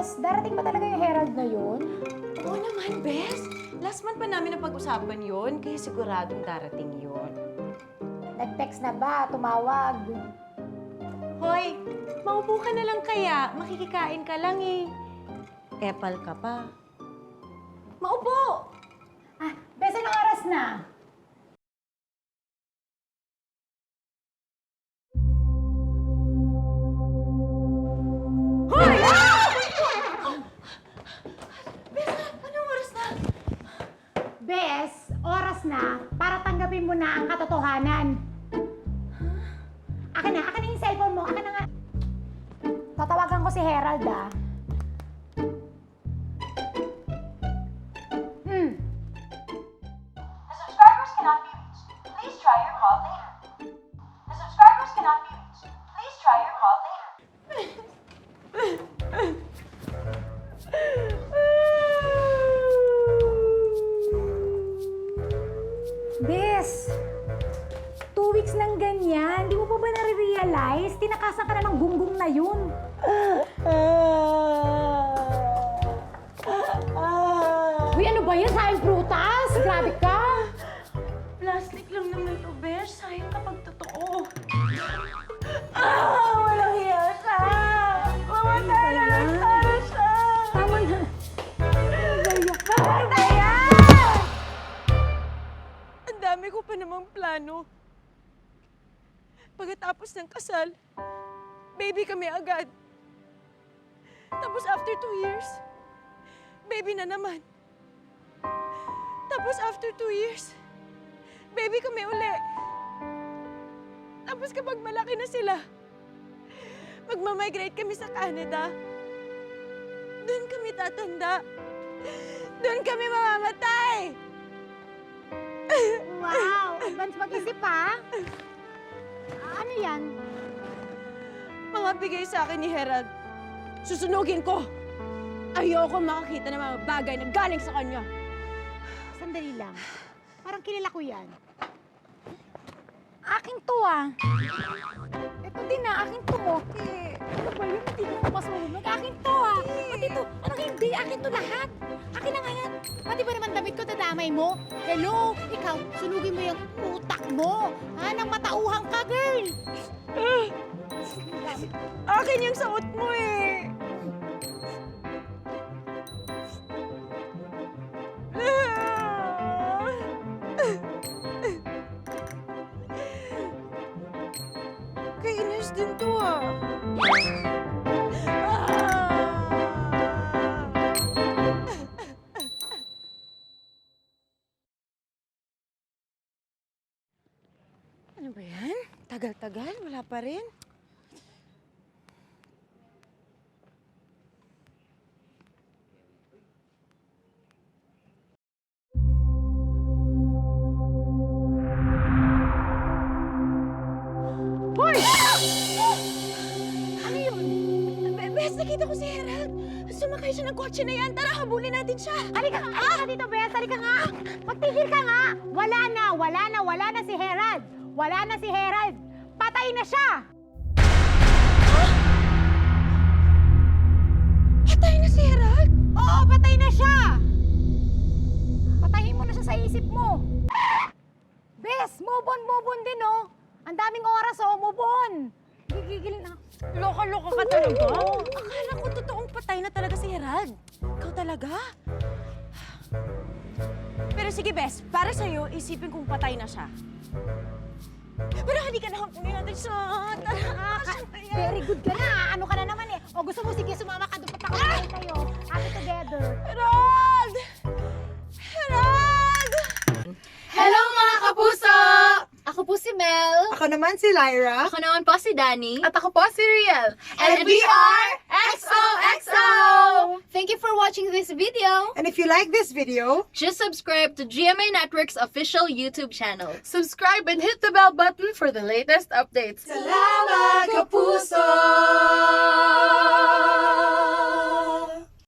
Bes, darating ba talaga yung Herald na yun? Oo naman, Bes. Last month pa namin napag-usapan yun, kaya siguradong darating yun. Nag-text na ba? Tumawag? Hoy, maupo ka na lang kaya. Makikikain ka lang eh. Epal ka pa. Maupo! Ah, Bes, anong oras na? Hoy! Bes, anong oras na? Bes, oras na para tanggapin mo na ang katotohanan. Akin na yung cellphone mo. Akin na nga. Tatawagan ko si Herald, ah. The subscribers cannot be reached. Please try your call later. The subscribers cannot be reached. Please try your call later. Bes, 2 weeks nang ganyan. Di mo pa ba nare-realize? Tinakasan ka na ng gunggong na yun. Uy, ano ba yan? Sayang prutas? Grabe ka. Plastic lang naman to, Bes. Sayang kapag totoo. Walang hiya siya! Mamatay na lang sana siya! Tama na. Daya! Ang dami ko pa namang plano. Pagkatapos ng kasal, baby kami agad. Tapos after 2 years, baby na naman. Tapos after 2 years, baby kami uli. Tapos kapag malaki na sila, magmamigrate kami sa Canada. Doon kami tatanda. Doon kami mamamatay. Wow, advance mag-isip pa. Ano yan? Mga bigay sa akin ni Herald. Susunugin ko. Ayoko makakita ng mga bagay na galing sa kanya. Sandali lang. Parang kilala ko yan. Akin to, ah. Ito din, ah. Akin to, mo. Ano ba yun? Hindi ko masunog. Akin to, ah. Pati to. Ano hindi? Akin to lahat. Akin na nga yan. Pati ba naman damit ko dadamay mo? Hello? Ikaw, sunugin mo yung utak mo. Ha? Nang matauhang ka, girl. Akin yung suot mo eh. Kainis din to ah. Ano ba yan? Tagal-tagal, wala pa rin. Hoy! Ano yun? Bes, nakita ko si Herald. Sumakay siya ng kotse na yan. Tara, habulin natin siya. Halika nga dito, Bes. Halika nga. Magtigil ka nga. Wala na si Herald. Wala na si Herald. Patay na siya. Patay na si Herald? Oo, patay na siya. Patayin mo na siya sa isip mo. Bes, move on din, oh. Ang daming oras, oh. Move on. Gigigil na. Loka-loka ka talaga? Akala ko totoong patay na talaga si Herald. Ikaw talaga? Pero sige, Bes. Para sa'yo, isipin kong patay na siya. Pero halika na, hapunin natin siya. Tara, Very good ka na. Ano ka na naman, eh. O gusto mo, sige, sumama ka. Doon pa tayo. Happy together. Herald! Herald! Hello mga kapuso! Ako po si Mel. Ako naman si Lyra. Ako naman po si Danny. At ako po si Riel. And we are XOXO! Thank you for watching this video. And if you like this video, Just subscribe to GMA Network's official YouTube channel. subscribe and hit the bell button for the latest updates. Salamat, kapuso!